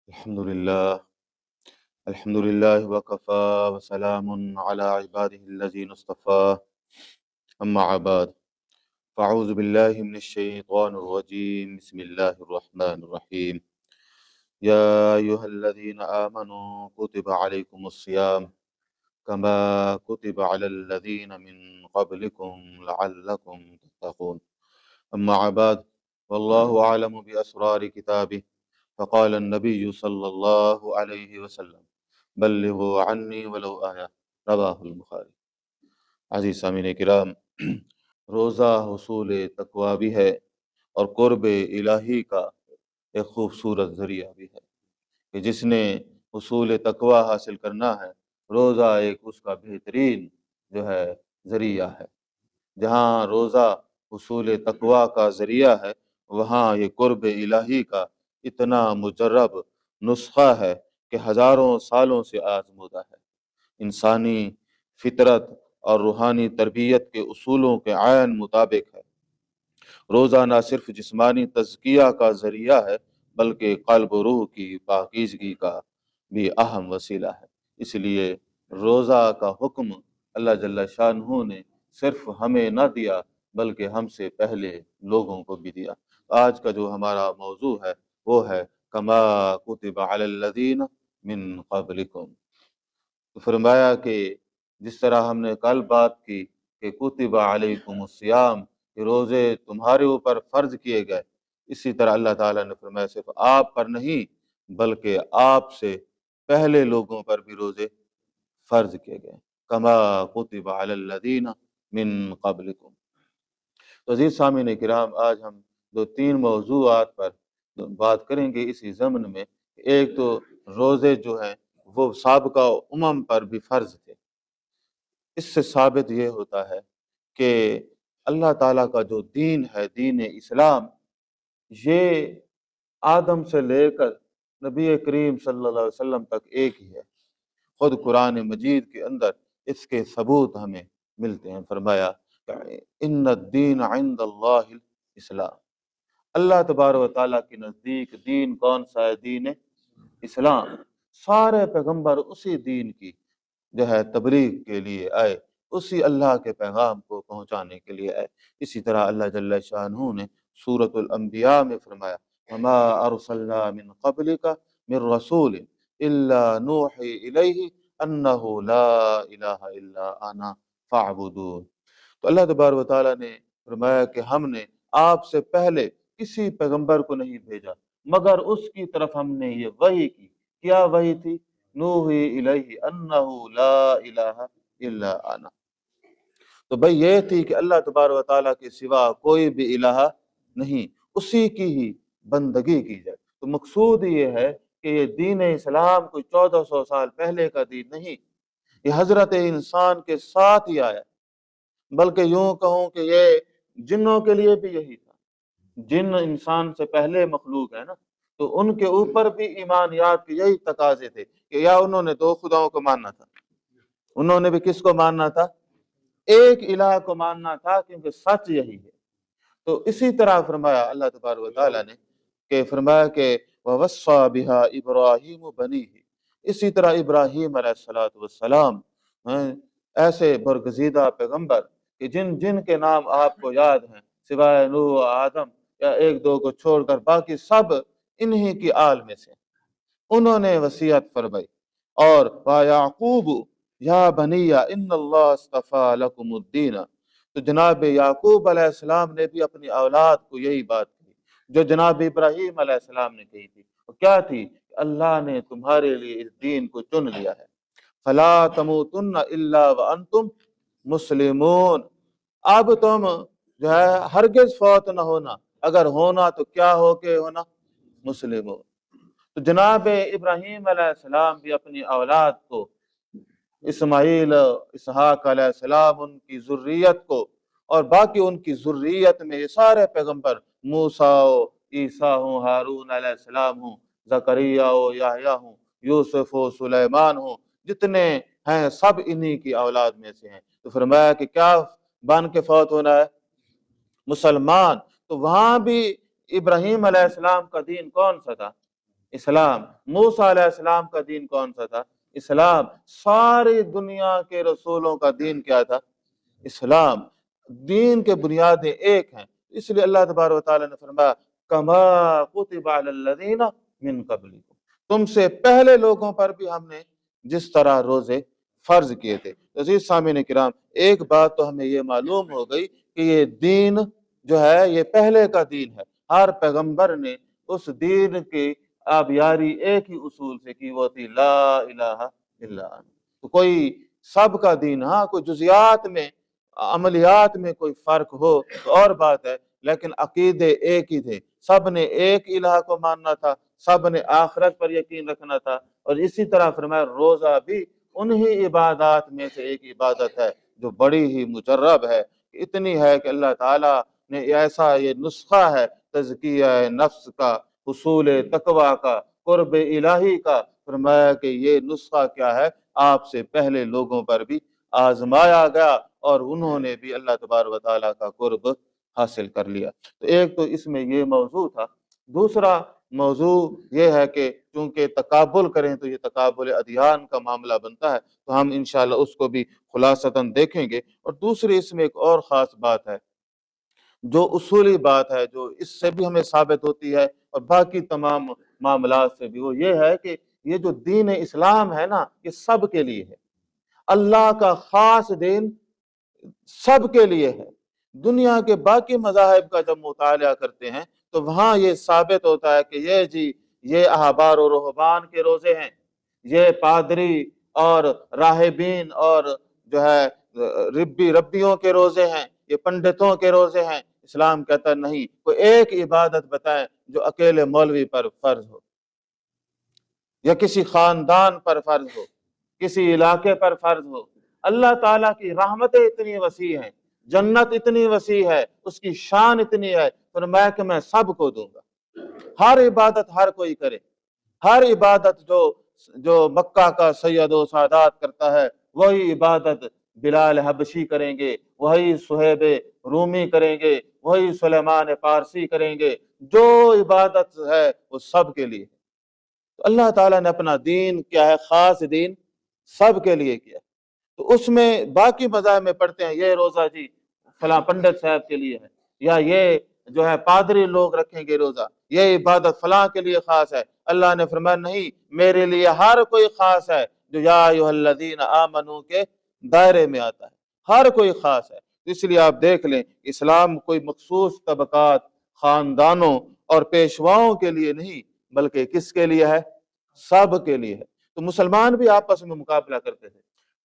الحمد لله الحمد لله وكفى وسلام على عباده الذين اصطفى أما بعد فأعوذ بالله من الشيطان الرجيم بسم الله الرحمن الرحيم يا أيها الذين آمنوا كتب عليكم الصيام كما كتب على الذين من قبلكم لعلكم تتقون أما بعد والله أعلم بأسرار كتابه فقال النبي صلی اللہ علیہ وسلم بلغوا عنی ولو آیا رواہ البخاری۔ عزیز سامعین کرام، روزہ حصول تقوی بھی ہے اور قرب الہی کا ایک خوبصورت ذریعہ بھی ہے کہ جس نے حصول تقوی حاصل کرنا ہے، روزہ ایک اس کا بہترین ذریعہ ہے۔ جہاں روزہ حصول تقوی کا ذریعہ ہے، وہاں یہ قرب الہی کا اتنا مجرب نسخہ ہے کہ ہزاروں سالوں سے آزمودہ ہے۔ انسانی فطرت اور روحانی تربیت کے اصولوں کے عین مطابق ہے۔ روزہ نہ صرف جسمانی تزکیہ کا ذریعہ ہے بلکہ قلب و روح کی پاکیزگی کا بھی اہم وسیلہ ہے۔ اس لیے روزہ کا حکم اللہ جل شانہ نے صرف ہمیں نہ دیا بلکہ ہم سے پہلے لوگوں کو بھی دیا۔ آج کا جو ہمارا موضوع ہے وہ ہے کما کتب علی الذین من قبلکم۔ تو فرمایا کہ جس طرح ہم نے کل بات کی کہ کتب علیکم الصیام، کہ روزے تمہارے اوپر فرض کیے گئے، اسی طرح اللہ تعالیٰ نے فرمایا صرف آپ پر نہیں بلکہ آپ سے پہلے لوگوں پر بھی روزے فرض کیے گئے، کما کتب علی الذین من قبلکم۔ تو عزیز سامعین کرام، آج ہم دو تین موضوعات پر بات کریں گے اسی ضمن میں۔ ایک تو روزے جو ہیں وہ سابقہ امم پر بھی فرض تھے۔ اس سے ثابت یہ ہوتا ہے کہ اللہ تعالیٰ کا جو دین ہے، دین اسلام، یہ آدم سے لے کر نبی کریم صلی اللہ علیہ وسلم تک ایک ہی ہے۔ خود قرآن مجید کے اندر اس کے ثبوت ہمیں ملتے ہیں۔ فرمایا ان الدین عند اللہ الاسلام، اللہ تبارک و تعالیٰ کے نزدیک دین کون سا ہے؟ دین اسلام۔ سارے پیغمبر اسی دین کی تبلیغ کے لیے آئے، اسی اللہ کے پیغام کو پہنچانے کے لیے آئے۔ اسی طرح اللہ جل شانہ نے سورۃ الانبیاء میں فرمایا وما ارسلنا من قبلک من رسول الا نوحی الیہ انہ لا الہ الا انا فاعبدون۔ تو اللہ تبارک و تعالیٰ نے فرمایا کہ ہم نے آپ سے پہلے کسی پیغمبر کو نہیں بھیجا مگر اس کی طرف ہم نے یہ وحی کی۔ کیا وحی تھی؟ نوحی الیہ انہ لا الہ الا انا۔ تو بھئی یہ تھی کہ اللہ تبارک و تعالیٰ کے سوا کوئی بھی الہ نہیں، اسی کی ہی بندگی کی جائے۔ تو مقصود یہ ہے کہ یہ دین اسلام کوئی 1400 سال پہلے کا دین نہیں، یہ حضرت انسان کے ساتھ ہی آیا، بلکہ یوں کہوں کہ یہ جنوں کے لیے بھی یہی تھا۔ جن انسان سے پہلے مخلوق ہے نا، تو ان کے اوپر بھی ایمانیات کے یہی تقاضے تھے کہ یا انہوں نے دو خداؤں کو ماننا تھا، انہوں نے بھی کس کو ماننا تھا؟ ایک الہ کو ماننا تھا، کیونکہ سچ یہی ہے۔ تو اسی طرح فرمایا اللہ تبارک و تعالیٰ نے کہ فرمایا کہ وَوَصَّى بِهَا إِبْرَاهِيمُ بَنِيهِ، اسی طرح ابراہیم علیہ السلام ایسے برگزیدہ پیغمبر کہ جن کے نام آپ کو یاد ہیں سوائے نوح، آدم یا ایک دو کو چھوڑ کر باقی سب انہی کی آل میں سے، انہوں نے وصیت فرمائی۔ اور وَيَعْقُوبُ یا بنی ان اللہ اصطفیٰ لکم الدین، تو جناب یعقوب علیہ السلام نے بھی اپنی اولاد کو یہی بات کہی جو جناب ابراہیم علیہ السلام نے کہی تھی۔ وہ کیا تھی؟ اللہ نے تمہارے لیے اس دین کو چن لیا ہے۔ فلا تموتن الا وانتم مسلمون، اب تم ہرگز فوت نہ ہونا، اگر ہونا تو کیا ہو کے ہونا؟ مسلمون۔ تو جناب ابراہیم علیہ السلام بھی اپنی اولاد کو، اسماعیل، اسحاق علیہ السلام، ان کی ذریت کو، اور باقی ان کی ذریت میں یہ سارے پیغمبر موسیٰ ہو، عیسیٰ ہوں، ہارون علیہ السلام ہوں، زکریا ہو، یحییٰ ہوں، یوسف ہو، سلیمان ہوں، جتنے ہیں سب انہی کی اولاد میں سے ہیں۔ تو فرمایا کہ کیا بن کے فوت ہونا ہے؟ مسلمان۔ تو وہاں بھی ابراہیم علیہ السلام کا دین کون سا تھا؟ इस्लाम। मूसा अलैहिस्सलाम का दीन कौन सा था? इस्लाम। सारी दुनिया के रसूलों का दीन क्या था? इस्लाम। दीन के बुनियादें एक हैं। इसलिए अल्लाह तबारक व तआला ने फरमाया कमा कुतिबा अलल्लज़ीना मिन क़ब्लिकुम, तुमसे पहले लोगों पर भी हमने जिस तरह रोजे फर्ज किए थे। तो अज़ीज़ सामीन किराम, एक बात तो हमें ये मालूम हो गई कि ये दीन जो है ये पहले का दीन है। हर पैगंबर ने उस दीन की आबियारी एक ही उसूल से की, वो थी ला इलाहा इल्ला अल्लाह। तो कोई सबका दीन, हाँ कोई जुजियात में अमलियात में कोई फर्क हो तो और बात है, लेकिन अकीदे एक ही थे। सब ने एक इलाह को मानना था, सब ने आखिरत पर यकीन रखना था। और इसी तरह फरमाया रोजा भी उन्हीं इबादत में से एक इबादत है जो बड़ी ही मुजर्रब है। इतनी है कि अल्लाह ताला ने ऐसा ये नुस्खा है तज़किया नफ्स का, हुसूल तकवा का, कुर्ब इलाही का, फरमाया कि ये नुस्खा क्या है, आपसे पहले लोगों पर भी आजमाया गया और उन्होंने भी अल्लाह तबारक व तआला का कुर्ब हासिल कर लिया। तो एक तो इसमें ये मौजू था। दूसरा मौजू ये है कि चूंकि तकाबुल करें तो ये तकाबुल अदियान का मामला बनता है, तो हम इंशाअल्लाह उसको भी खुलासतन देखेंगे। और दूसरी इसमें एक और ख़ास बात है, जो उसूली बात है, जो इससे भी हमें साबित होती है और बाकी तमाम मामलात से भी, वो ये है कि ये जो दीन इस्लाम है ना, ये सब के लिए है। अल्लाह का ख़ास दीन सबके लिए है। दुनिया के बाकी मज़ाहिब का जब मुताला करते हैं तो वहाँ ये साबित होता है कि ये जी ये अहबार और रुहबान के रोज़े हैं, ये पादरी और राहिबीन और जो है रब्बियों के रोज़े हैं, ये पंडितों के रोज़े हैं। इस्लाम कहता नहीं, कोई एक इबादत बताएं जो अकेले मौलवी पर फर्ज हो या किसी खानदान पर फर्ज हो, किसी इलाके पर फर्ज हो। अल्लाह ताला की रहमतें इतनी वसी हैं, जन्नत इतनी वसी है, उसकी शान इतनी है, फरमाया कि मैं सबको दूंगा। हर इबादत हर कोई करे। हर इबादत जो जो मक्का का सैयद व सादात करता है, वही इबादत बिलाल हबशी करेंगे, वही सुहेब रूमी करेंगे, वही सुलेमान पारसी करेंगे। जो इबादत है वो सब के लिए। तो अल्लाह ताला ने अपना दीन क्या है, खास दीन सब के लिए किया। तो उसमें बाकी मज़ाहिब में पढ़ते हैं ये रोज़ा जी फला पंडित साहब के लिए है, या ये जो है पादरी लोग रखेंगे रोज़ा, ये इबादत फला के लिए खास है। अल्लाह ने फरमाया नहीं, मेरे लिए हर कोई खास है जो या अय्युहल्लज़ीना आमनू के दायरे में आता है। हर कोई खास है। इसलिए आप देख लें, इस्लाम कोई मखसूस तबकात, खानदानों और पेशवाओं के लिए नहीं, बल्कि किसके लिए है? सब के लिए है। तो मुसलमान भी आपस में मुकाबला करते थे।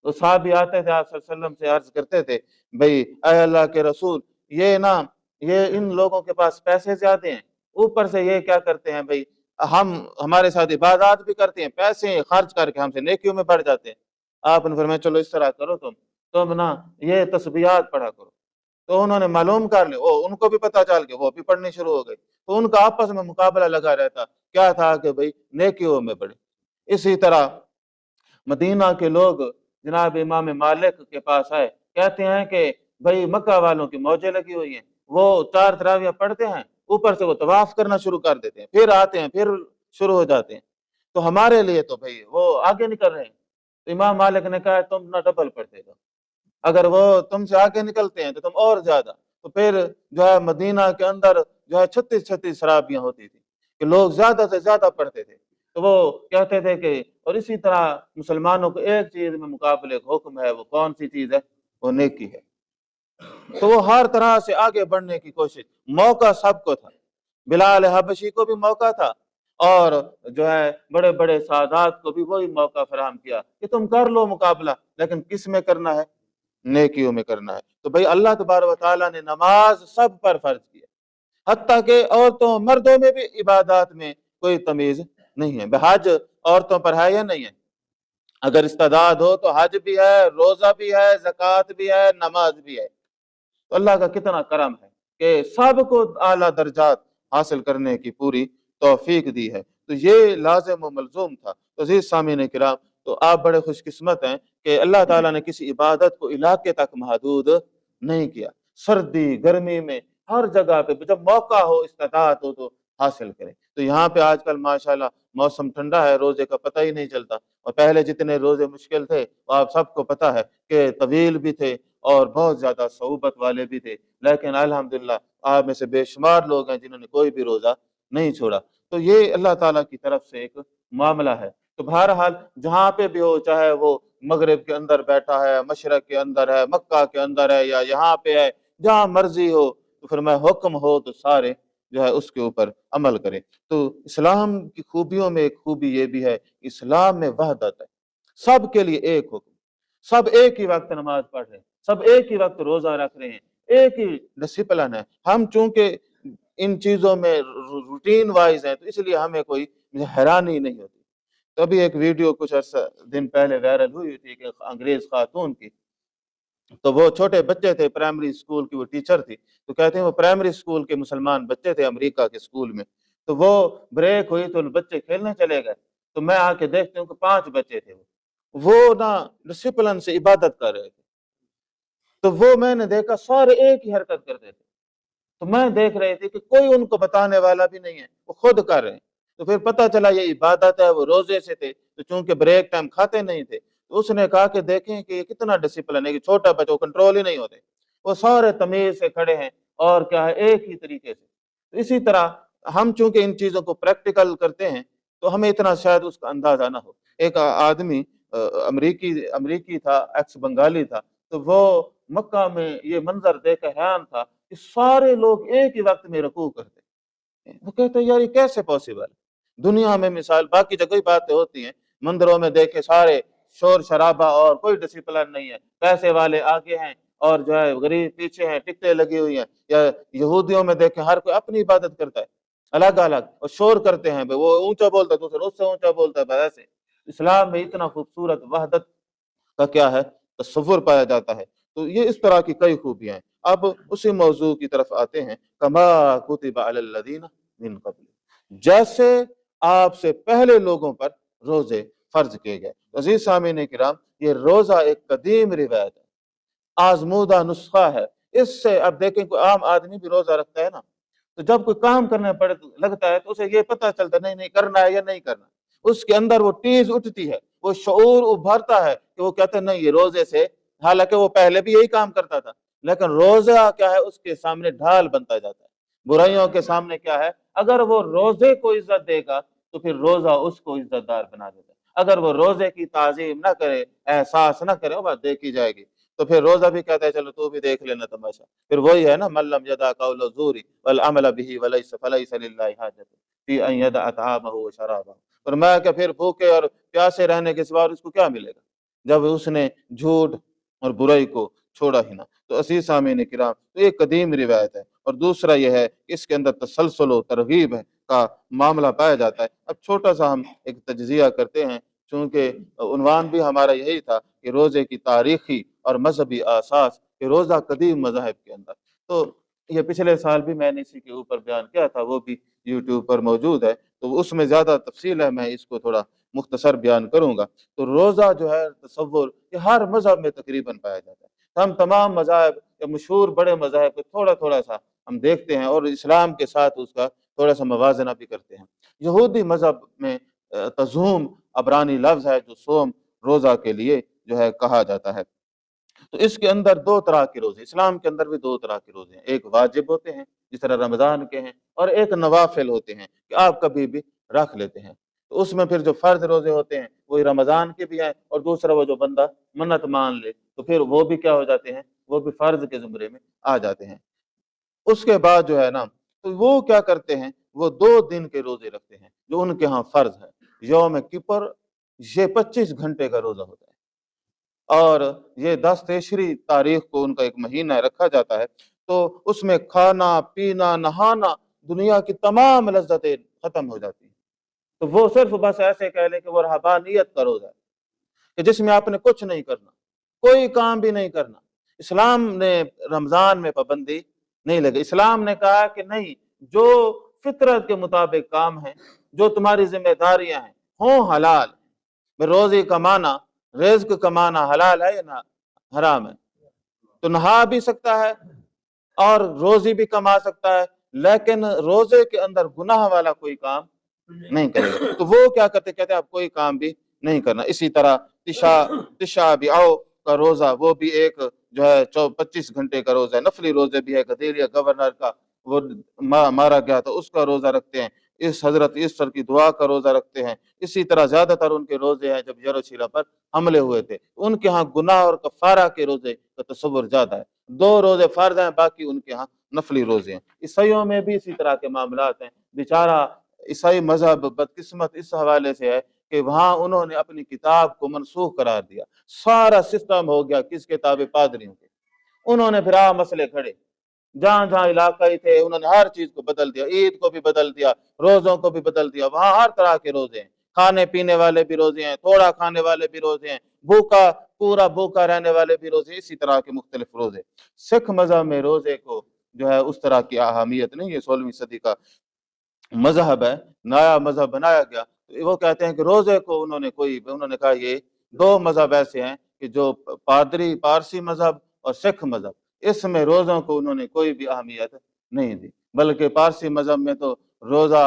तो साहब आते थे आप सल्लल्लाहु अलैहि वसल्लम से अर्ज करते थे, भाई अय अल्लाह के रसूल, ये ना ये इन लोगों के पास पैसे ज्यादा हैं, ऊपर से ये क्या करते हैं भाई, हम हमारे साथ इबादत भी करते हैं, पैसे खर्च करके हमसे नेकियों में बढ़ जाते हैं। आपने फरमाया चलो इस तरह करो, तुम ना ये तस्बीहात पढ़ा करो। तो उन्होंने मालूम कर लिया, उनको भी पता चल गया, वो भी पढ़नी शुरू हो गई। तो उनका आपस में मुकाबला लगा रहता, क्या था कि भाई नेकियों में बढ़े। इसी तरह मदीना के लोग जनाब इमाम मालिक के पास आए, कहते हैं कि भाई मक्का वालों की मौजें लगी हुई हैं, वो 4 तरावियां पढ़ते हैं, ऊपर से वो तवाफ करना शुरू कर देते हैं, फिर आते हैं, फिर शुरू हो जाते हैं। तो हमारे लिए तो भाई वो आगे निकल रहे हैं। तो इमाम मालिक ने कहा तुम ना डबल पढ़ते जाओ, अगर वो तुमसे आगे निकलते हैं तो तुम और ज्यादा। तो फिर जो है मदीना के अंदर जो है 36-36 शराबियां होती थी कि लोग ज्यादा से ज्यादा पढ़ते थे। तो वो कहते थे कि, और इसी तरह मुसलमानों को एक चीज में मुकाबले का हुक्म है, वो कौन सी चीज है? वो नेकी है। तो वो हर तरह से आगे बढ़ने की कोशिश, मौका सबको था। बिलाल हबशी को भी मौका था और जो है बड़े बड़े सादात को भी वही मौका फराहम किया कि तुम कर लो मुकाबला, लेकिन किस में करना है? नेकियों में करना है। तो भाई अल्लाह तबारक व तआला ने नमाज सब पर फर्ज किया, हत्ता के औरतों मर्दों में भी इबादत में कोई तमीज नहीं है। हज औरतों पर है या नहीं है? अगर इस्तादाद हो तो हज भी है, रोजा भी है, ज़कात भी है, नमाज भी है। तो अल्लाह का कितना करम है कि सबको आला दर्जात हासिल करने की पूरी तौफीक दी है। तो ये लाज़िम व मलज़ूम था। तो अज़ीज़ सामीन किराम, तो आप बड़े खुशकिस्मत हैं कि अल्लाह ताला ने किसी इबादत को इलाके तक महदूद नहीं किया। सर्दी गर्मी में हर जगह पे जब मौका हो, इस्तादात हो तो हासिल करें। तो यहाँ पे आजकल माशाल्लाह मौसम ठंडा है, रोजे का पता ही नहीं चलता। और पहले जितने रोजे मुश्किल थे वो आप सबको पता है कि तवील भी थे और बहुत ज्यादा सऊबत वाले भी थे, लेकिन अल्हम्दुलिल्लाह आप में से बेशुमार लोग हैं जिन्होंने कोई भी रोजा नहीं छोड़ा। तो ये अल्लाह ताला की तरफ से एक मामला है। तो बहरहाल जहाँ पे भी हो, चाहे वो मगरिब के अंदर बैठा है, मशरक के अंदर है, मक्का के अंदर है, या यहाँ पे है, जहाँ मर्जी हो, तो फिर मैं हुक्म हो तो सारे जो है उसके ऊपर अमल करें। तो इस्लाम की खूबियों में एक खूबी ये भी है, इस्लाम में वहदत है, सब के लिए एक हुक्म, सब एक ही वक्त नमाज पढ़ रहे हैं, सब एक ही वक्त रोजा रख रहे हैं, एक ही डिसिप्लिन है। हम चूंकि इन चीजों में रूटीन वाइज है, तो इसलिए हमें कोई हैरानी नहीं होती। तो अभी एक वीडियो कुछ अर्सा दिन पहले वायरल हुई थी कि अंग्रेज खातून की, तो वो छोटे बच्चे थे, प्राइमरी स्कूल की वो टीचर थी, तो कहते हैं वो प्राइमरी स्कूल के मुसलमान बच्चे थे अमेरिका के स्कूल में। तो वो ब्रेक हुई तो बच्चे खेलने चले गए, तो मैं आके देखती हूँ कि 5 बच्चे थे, वो ना डिसिप्लिन से इबादत कर रहे थे। तो वो मैंने देखा सारे एक ही हरकत करते थे, तो मैं देख रही थी कि कोई उनको बताने वाला भी नहीं है, वो खुद कर रहे हैं। तो फिर पता चला ये इबादत है, वो रोजे से थे, तो चूंकि ब्रेक टाइम खाते नहीं थे, तो उसने कहा कि देखें कि ये कितना डिसिप्लिन है कि छोटा बच्चा कंट्रोल ही नहीं होते, वो सारे तमीज से खड़े हैं और क्या है एक ही तरीके से। तो इसी तरह हम चूंकि इन चीजों को प्रैक्टिकल करते हैं, तो हमें इतना शायद उसका अंदाजा ना हो। एक आदमी अमरीकी अमरीकी था, एक्स बंगाली था, तो वो मक्का में ये मंजर देख हैरान था कि सारे लोग एक ही वक्त में रुकू करते हैं। वो कहते हैं यार ये कैसे पॉसिबल है? दुनिया में मिसाल बाकी जगह बातें होती हैं, मंदिरों में देखे सारे शोर शराबा और कोई डिसिप्लिन नहीं है, पैसे वाले आगे हैं और जो है गरीब पीछे हैं, टिकटें लगी हुई हैं। या यहूदियों में देखे हर कोई अपनी इबादत करता है अलग अलग, और शोर करते हैं, वो ऊंचा बोलता है दूसरा उससे ऊंचा बोलता है। ऐसे इस्लाम में इतना खूबसूरत वहदत का क्या है तस्वुर पाया जाता है। तो ये इस तरह की कई खूबियां हैं। अब उसी मौजू की तरफ आते हैं, कमा कुतिबा अलल लदीना मिन क़ब्ल, जैसे आपसे पहले लोगों पर रोजे फर्ज किए गए। अजीज सामीन किराम, ये रोजा एक कदीम रिवायत है, आजमूदा नुस्खा है। इससे अब देखें कोई आम आदमी भी रोजा रखता है ना, तो जब कोई काम करने पड़े लगता है तो उसे ये पता चलता नहीं नहीं करना है या नहीं करना, उसके अंदर वो टीज उठती है, वो शऊर उभरता है कि वो कहते हैं नहीं ये रोजे से, हालांकि वो पहले भी यही काम करता था, लेकिन रोजा क्या है उसके सामने ढाल बनता जाता है। बुराइयों के सामने क्या है, अगर वो रोजे को इज्जत देगा तो फिर रोजा उसको इज्जतदार बना देता है। अगर वो रोजे की ताजीम ना करे, एहसास ना करे, वो बात देखी जाएगी। तो फिर रोजा भी कहता है चलो तू भी देख लेना तमाशा। फिर वही है ना, मल्लम यदा कौल ज़ूरी वल अमल बिही फलैस लिल्लाहि हाजत फी अन यदअ तआमहु व शराबहु। और मैं क्या फिर भूखे और प्यासे रहने के सिवा उसको क्या मिलेगा जब उसने झूठ और बुराई को छोड़ा ही ना। तो असीस सामीन किराम, तो ये कदीम रिवायत है। और दूसरा यह है इसके अंदर तसलसल व तरगीब है का मामला पाया जाता है। अब छोटा सा हम एक तज्जिया करते हैं, चूंकि उन्वान भी हमारा यही था कि रोजे की तारीखी और मजहबी आसास कि रोजा कदीम मज़ाहिब के अंदर। तो ये पिछले साल भी मैंने इसी के ऊपर बयान किया था, वो भी यूट्यूब पर मौजूद है, तो उसमें ज्यादा तफसील है, मैं इसको थोड़ा मुख्तसर बयान करूंगा। तो रोजा जो है तसव्वुर ये हर मजहब में तकरीबन पाया जाता है। तो हम तमाम मज़ाहिब या मशहूर बड़े मज़ाहिब को थोड़ा थोड़ा सा हम देखते हैं और इस्लाम के साथ उसका थोड़ा सा मवाजना भी करते हैं। यहूदी मजहब में तजूम अबरानी लफ्ज है जो सोम रोजा के लिए जो है कहा जाता है। तो इसके अंदर दो तरह के रोजे, इस्लाम के अंदर भी दो तरह के रोजे हैं, एक वाजिब होते हैं जिस तरह रमजान के हैं, और एक नवाफिल होते हैं कि आप कभी भी रख लेते हैं। तो उसमें फिर जो फर्ज रोजे होते हैं वही रमजान के भी हैं, और दूसरा वो जो बंदा मन्नत मान ले तो फिर वो भी क्या हो जाते हैं, वो भी फर्ज के जुमरे में आ जाते हैं। उसके बाद जो है ना, तो वो क्या करते हैं, वो 2 दिन के रोजे रखते हैं जो उनके यहाँ फर्ज है। यौम किपर ये 25 घंटे का रोजा होता है, और ये 10 तेशरी तारीख को उनका एक महीना रखा जाता है। तो उसमें खाना पीना नहाना दुनिया की तमाम लज्जतें खत्म हो जाती हैं। तो वो सिर्फ बस ऐसे कह लें कि वो रहबानियत का रोजा है कि जिसमें आपने कुछ नहीं करना, कोई काम भी नहीं करना। इस्लाम ने रमजान में पाबंदी नहीं लगी। इस्लाम ने कहा कि नहीं, जो फितरत के मुताबिक काम है, जो तुम्हारी जिम्मेदारियां हैं, हों हलाल। रोजी कमाना, रिज्क कमाना हलाल है या ना हराम है? तो नहा भी सकता है और रोजी भी कमा सकता है, लेकिन रोजे के अंदर गुनाह वाला कोई काम नहीं करेगा। तो वो क्या करते, कहते आप कोई काम भी नहीं करना। इसी तरह तिशा बिआओ का रोजा, वो भी एक जो है 25 घंटे का रोजा है, नफली रोजे भी है। गदेरिया गवर्नर का वो मारा गया तो उसका रोजा रखते हैं। इस हजरत ईस्टर की दुआ का रोजा रखते हैं। इसी तरह ज्यादातर उनके रोजे हैं जब यरूशलेम पर हमले हुए थे, उनके यहाँ गुनाह और कफारा के रोजे का तस्वुर ज्यादा है। 2 रोजे फर्ज हैं, बाकी उनके यहाँ नफली रोजे हैं। ईसाइयों में भी इसी तरह के मामलात हैं। बेचारा ईसाई मजहब बदकिस्मत इस हवाले से है कि वहां उन्होंने अपनी किताब को मनसूख करार दिया। सारा सिस्टम हो गया किस किताब, पादरियों के। उन्होंने फिर मसले खड़े, जहां जहां इलाकाई थे उन्होंने हर चीज को बदल दिया, ईद को भी बदल दिया, रोजों को भी बदल दिया। वहां हर तरह के रोजे हैं, खाने पीने वाले भी रोजे हैं, थोड़ा खाने वाले भी रोजे हैं, भूखा पूरा भूखा रहने वाले भी रोजे, इसी तरह के मुख्तलिफ रोजे। सिख मजहब में रोजे को जो है उस तरह की अहमियत नहीं है। 16वीं सदी का मजहब है, नया मजहब बनाया गया। तो वो कहते हैं कि रोजे को उन्होंने कहा ये 2 मजहब ऐसे हैं कि जो पादरी पारसी मजहब और सिख मजहब, इसमें रोजों को उन्होंने कोई भी अहमियत नहीं दी। बल्कि पारसी मजहब में तो रोजा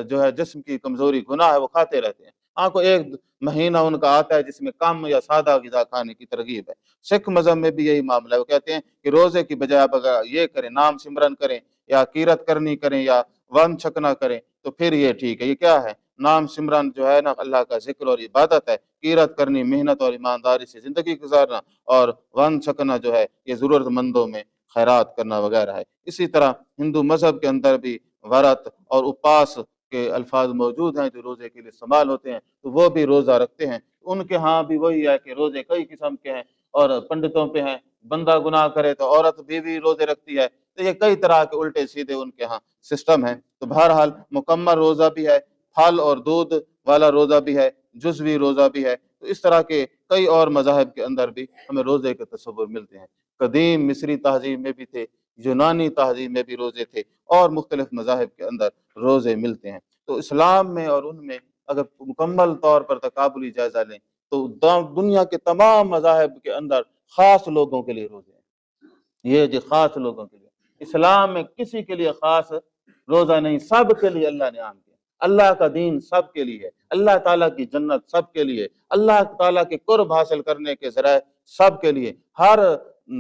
जो है जिस्म की कमजोरी गुनाह है, वो खाते रहते हैं। हाँ, को एक महीना उनका आता है जिसमें कम या सादा ग़िज़ा खाने की तरगीब है। सिख मजहब में भी यही मामला है। वो कहते हैं कि रोजे की बजाय आप अगर ये करें, नाम सिमरन करें या कीरत करनी करें या वन छकना करें, तो फिर ये ठीक है। ये क्या है? नाम सिमरन जो है ना, अल्लाह का जिक्र और इबादत है। कीरत करनी मेहनत और ईमानदारी से जिंदगी गुजारना, और वन छकना जो है ये जरूरतमंदों में खैरात करना वगैरह है। इसी तरह हिंदू मजहब के अंदर भी व्रत और उपवास के अल्फाज मौजूद हैं जो रोजे के लिए इस्तेमाल होते हैं, तो वो भी रोजा रखते हैं। उनके यहाँ भी वही है कि रोजे कई किस्म के हैं, और पंडितों पे हैं, बंदा गुनाह करे तो औरत भी रोजे रखती है। तो ये कई तरह के उल्टे सीधे उनके यहाँ सिस्टम है। तो बहरहाल मुकम्मल रोजा भी है, फल और दूध वाला रोजा भी है, जुज़वी रोजा भी है। तो इस तरह के कई और मज़ाहिब के अंदर भी हमें रोजे के तस्वुर मिलते हैं। कदीम मिस्री तहजीब में भी थे, यूनानी तहजीब में भी रोजे थे, और मुख्तलिफ मज़ाहिब के अंदर रोजे मिलते हैं। तो इस्लाम में और उनमें अगर मुकम्मल तौर पर तकाबुली जायजा लें तो दुनिया के तमाम मज़ाहिब के अंदर खास लोगों के लिए रोजे हैं। ये जो खास लोगों के लिए, इस्लाम में किसी के लिए खास रोजा नहीं, सब के लिए अल्लाह ने आम किया। अल्लाह का दीन सब के लिए, अल्लाह ताला की जन्नत सब के लिए, अल्लाह ताला के कुर्ब हासिल करने के जराए सब के लिए। हर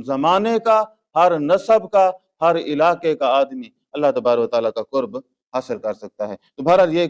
जमाने का, हर नस्ब का, हर इलाके का आदमी अल्लाह तबारक व तआला का कुर्ब हासिल कर सकता है। तो बहरहाल ये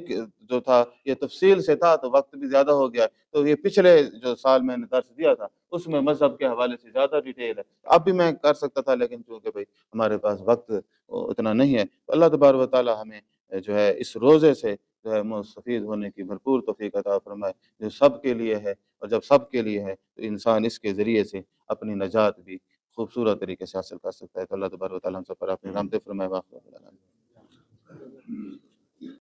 जो था ये तफसील से था, तो वक्त भी ज्यादा हो गया। तो ये पिछले जो साल मैंने दर्स दिया था उसमें मजहब के हवाले से ज्यादा डिटेल है। अब भी मैं कर सकता था, लेकिन चूंकि भाई हमारे पास वक्त उतना नहीं है, तो अल्लाह तबारक व तआला हमें जो है इस रोजे से जो है मुस्तफीद होने की भरपूर तौफीक अता फरमाए, जो सब के लिए है। और जब सब के लिए है तो इंसान इसके जरिए से अपनी नजात भी खूबसूरत तरीके से हासिल कर सकता है। तो अल्लाह तबारक व तआला हम सब पर अपनी रहमत फरमाए।